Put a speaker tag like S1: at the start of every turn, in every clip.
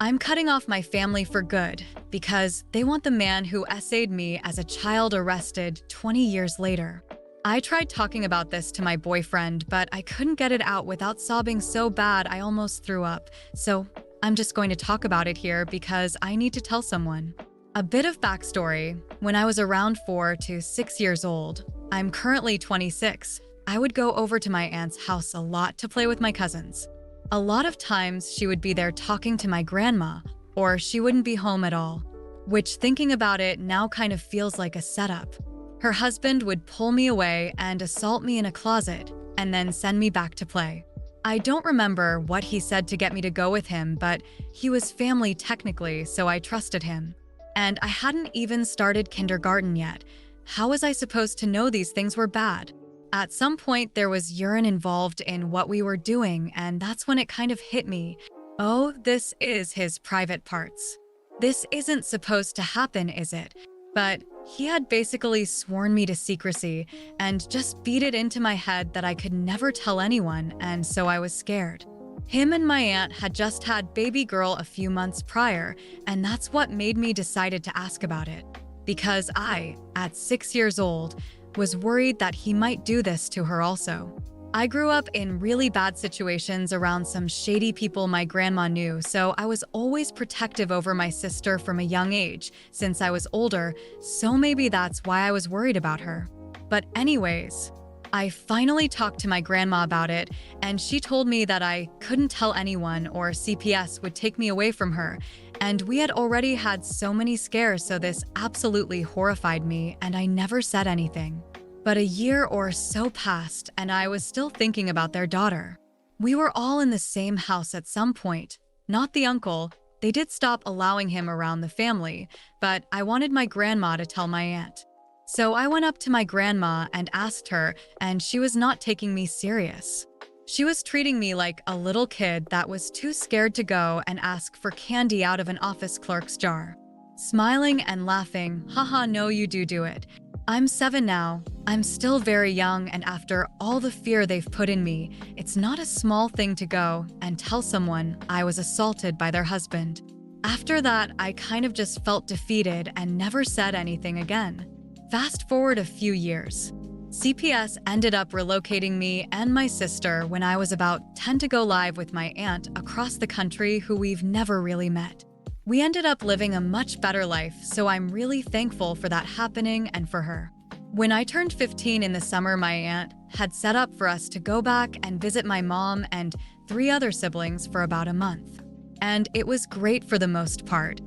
S1: I'm cutting off my family for good because they want the man who essayed me as a child arrested 20 years later. I tried talking about this to my boyfriend, but I couldn't get it out without sobbing so bad I almost threw up. So I'm just going to talk about it here because I need to tell someone. A bit of backstory. When I was around 4 to 6 years old, I'm currently 26, I would go over to my aunt's house a lot to play with my cousins. A lot of times she would be there talking to my grandma, or she wouldn't be home at all, which thinking about it now kind of feels like a setup. Her husband would pull me away and assault me in a closet, and then send me back to play. I don't remember what he said to get me to go with him, but he was family technically, so I trusted him. And I hadn't even started kindergarten yet. How was I supposed to know these things were bad? At some point, there was urine involved in what we were doing, and that's when it kind of hit me. Oh, this is his private parts. This isn't supposed to happen, is it? But he had basically sworn me to secrecy and just beat it into my head that I could never tell anyone, and so I was scared. Him and my aunt had just had baby girl a few months prior, and that's what made me decided to ask about it. Because I, at 6 years old, was worried that he might do this to her also. I grew up in really bad situations around some shady people my grandma knew, so I was always protective over my sister from a young age, since I was older, so maybe that's why I was worried about her. But anyways, I finally talked to my grandma about it, and she told me that I couldn't tell anyone or CPS would take me away from her, and we had already had so many scares, so this absolutely horrified me, and I never said anything. But a year or so passed, and I was still thinking about their daughter. We were all in the same house at some point, not the uncle. They did stop allowing him around the family, but I wanted my grandma to tell my aunt. So I went up to my grandma and asked her, and she was not taking me serious. She was treating me like a little kid that was too scared to go and ask for candy out of an office clerk's jar. Smiling and laughing, haha, no you do it. I'm 7 now, I'm still very young, and after all the fear they've put in me, it's not a small thing to go and tell someone I was assaulted by their husband. After that, I kind of just felt defeated and never said anything again. Fast forward a few years. CPS ended up relocating me and my sister when I was about 10 to go live with my aunt across the country who we've never really met. We ended up living a much better life, so I'm really thankful for that happening and for her. When I turned 15 in the summer, my aunt had set up for us to go back and visit my mom and 3 other siblings for about a month. And it was great for the most part.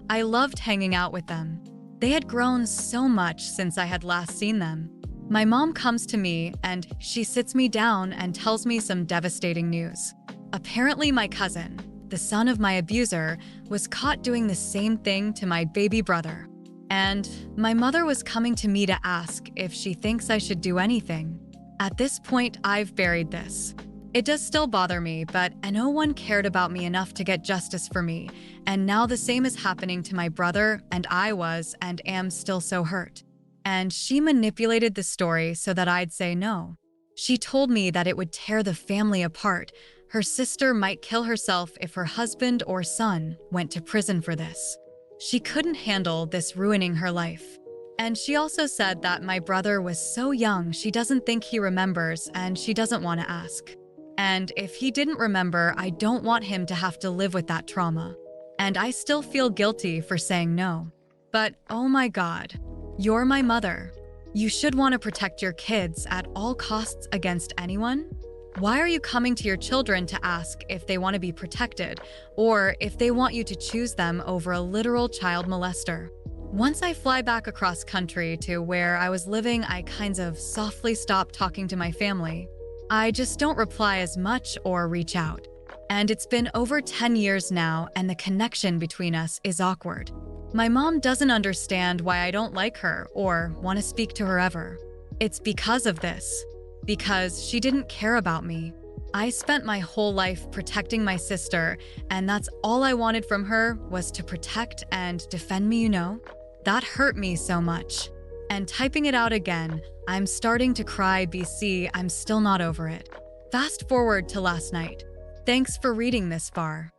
S1: I loved hanging out with them. They had grown so much since I had last seen them. My mom comes to me and she sits me down and tells me some devastating news. Apparently my cousin, the son of my abuser, was caught doing the same thing to my baby brother. And my mother was coming to me to ask if she thinks I should do anything. At this point, I've buried this. It does still bother me, but no one cared about me enough to get justice for me, and now the same is happening to my brother, and I was and am still so hurt. And she manipulated the story so that I'd say no. She told me that it would tear the family apart. Her sister might kill herself if her husband or son went to prison for this. She couldn't handle this ruining her life. And she also said that my brother was so young she doesn't think he remembers and she doesn't want to ask. And if he didn't remember, I don't want him to have to live with that trauma. And I still feel guilty for saying no. But oh my God, you're my mother. You should want to protect your kids at all costs against anyone. Why are you coming to your children to ask if they want to be protected or if they want you to choose them over a literal child molester? Once I fly back across country to where I was living, I kind of softly stopped talking to my family. I just don't reply as much or reach out. And it's been over 10 years now, and the connection between us is awkward. My mom doesn't understand why I don't like her or want to speak to her ever. It's because of this. Because she didn't care about me. I spent my whole life protecting my sister, and that's all I wanted from her was to protect and defend me, you know? That hurt me so much. And typing it out again, I'm starting to cry. BC, I'm still not over it. Fast forward to last night. Thanks for reading this far.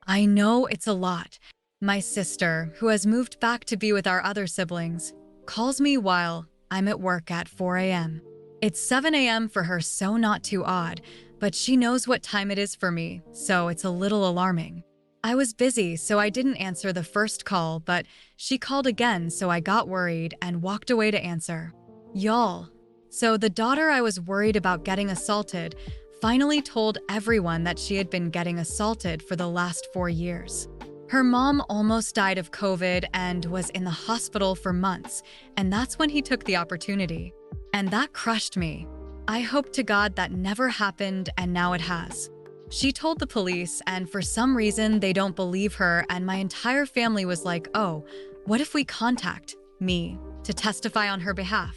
S1: I know it's a lot. My sister, who has moved back to be with our other siblings, calls me while I'm at work at 4 a.m. It's 7 a.m. for her, so not too odd, but she knows what time it is for me, so it's a little alarming. I was busy, so I didn't answer the first call, but she called again, so I got worried and walked away to answer. Y'all. So the daughter I was worried about getting assaulted finally told everyone that she had been getting assaulted for the last 4 years. Her mom almost died of COVID and was in the hospital for months, and that's when he took the opportunity. And that crushed me. I hope to God that never happened, and now it has. She told the police, and for some reason they don't believe her, and my entire family was like, oh, what if we contact me to testify on her behalf?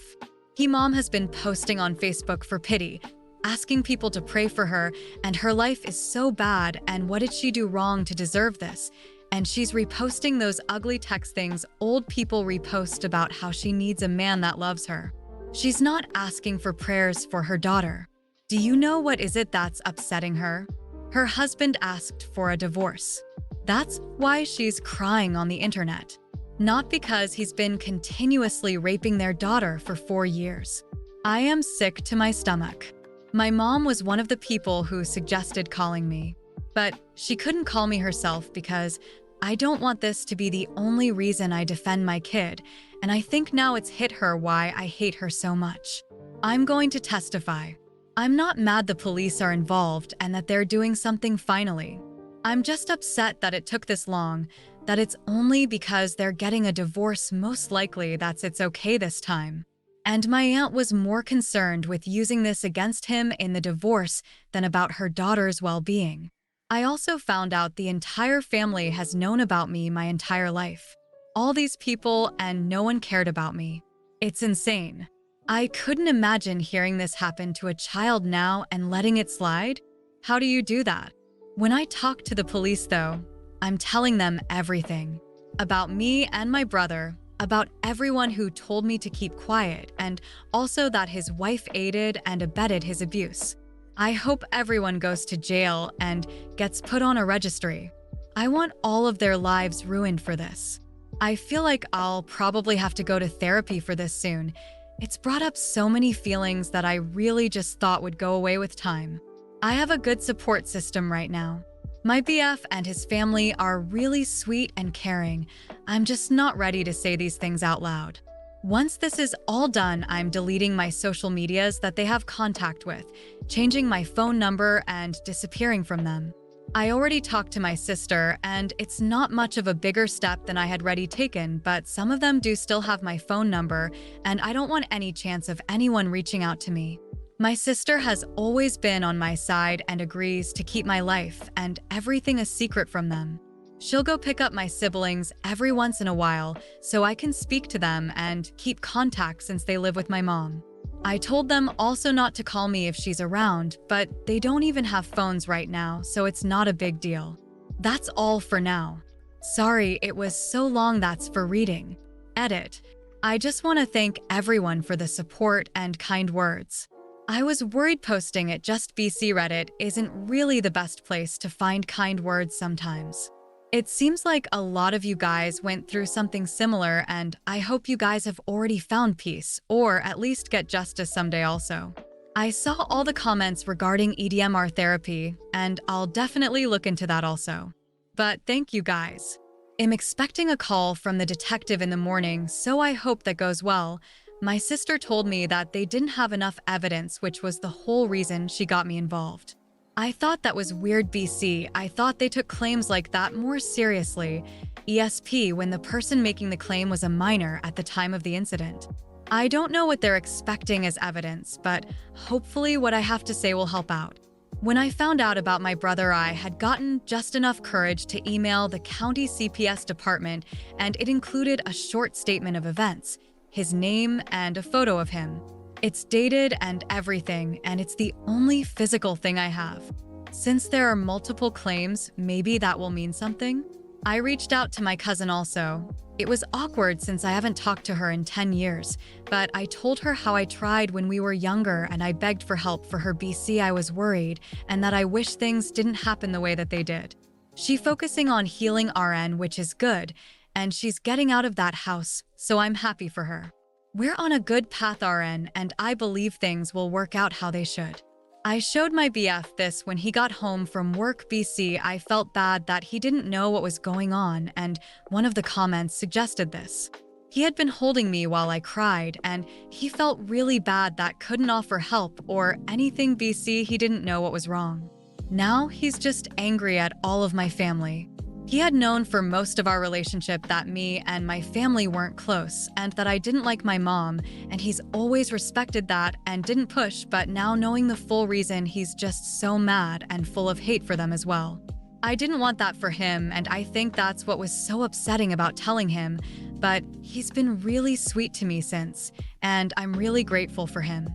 S1: Mom has been posting on Facebook for pity, asking people to pray for her, and her life is so bad, and what did she do wrong to deserve this? And she's reposting those ugly text things old people repost about how she needs a man that loves her. She's not asking for prayers for her daughter. Do you know what is it that's upsetting her? Her husband asked for a divorce. That's why she's crying on the internet. Not because he's been continuously raping their daughter for 4 years. I am sick to my stomach. My mom was one of the people who suggested calling me, but she couldn't call me herself because I don't want this to be the only reason I defend my kid, and I think now it's hit her why I hate her so much. I'm going to testify. I'm not mad the police are involved and that they're doing something finally. I'm just upset that it took this long, that it's only because they're getting a divorce most likely that it's okay this time. And my aunt was more concerned with using this against him in the divorce than about her daughter's well-being. I also found out the entire family has known about me my entire life. All these people, and no one cared about me. It's insane. I couldn't imagine hearing this happen to a child now and letting it slide. How do you do that? When I talk to the police, though, I'm telling them everything. About me and my brother, about everyone who told me to keep quiet, and also that his wife aided and abetted his abuse. I hope everyone goes to jail and gets put on a registry. I want all of their lives ruined for this. I feel like I'll probably have to go to therapy for this soon. It's brought up so many feelings that I really just thought would go away with time. I have a good support system right now. My BF and his family are really sweet and caring. I'm just not ready to say these things out loud. Once this is all done, I'm deleting my social medias that they have contact with, changing my phone number, and disappearing from them. I already talked to my sister, and it's not much of a bigger step than I had already taken, but some of them do still have my phone number, and I don't want any chance of anyone reaching out to me. My sister has always been on my side and agrees to keep my life and everything a secret from them. She'll go pick up my siblings every once in a while so I can speak to them and keep contact since they live with my mom. I told them also not to call me if she's around, but they don't even have phones right now, so it's not a big deal. That's all for now. Sorry it was so long. That's for reading. Edit. I just want to thank everyone for the support and kind words. I was worried posting at Just BC Reddit isn't really the best place to find kind words sometimes. It seems like a lot of you guys went through something similar, and I hope you guys have already found peace, or at least get justice someday also. I saw all the comments regarding EDMR therapy, and I'll definitely look into that also. But thank you guys. I'm expecting a call from the detective in the morning, so I hope that goes well. My sister told me that they didn't have enough evidence, which was the whole reason she got me involved. I thought that was weird, BC. I thought they took claims like that more seriously, ESP, when the person making the claim was a minor at the time of the incident. I don't know what they're expecting as evidence, but hopefully what I have to say will help out. When I found out about my brother, I had gotten just enough courage to email the county CPS department, and it included a short statement of events, his name, and a photo of him. It's dated and everything, and it's the only physical thing I have. Since there are multiple claims, maybe that will mean something? I reached out to my cousin also. It was awkward since I haven't talked to her in 10 years, but I told her how I tried when we were younger and I begged for help for her, BC. I was worried and that I wish things didn't happen the way that they did. She focusing on healing RN, which is good, and she's getting out of that house, so I'm happy for her. We're on a good path, RN, and I believe things will work out how they should. I showed my BF this when he got home from work BC. I felt bad that he didn't know what was going on, and one of the comments suggested this. He had been holding me while I cried, and he felt really bad that couldn't offer help or anything BC. He didn't know what was wrong. Now he's just angry at all of my family. He had known for most of our relationship that me and my family weren't close and that I didn't like my mom, and he's always respected that and didn't push, but now knowing the full reason, he's just so mad and full of hate for them as well. I didn't want that for him, and I think that's what was so upsetting about telling him, but he's been really sweet to me since, and I'm really grateful for him.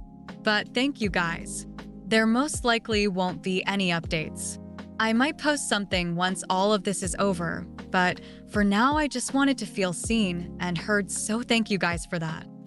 S1: But thank you guys. There most likely won't be any updates. I might post something once all of this is over, but for now I just wanted to feel seen and heard, so thank you guys for that.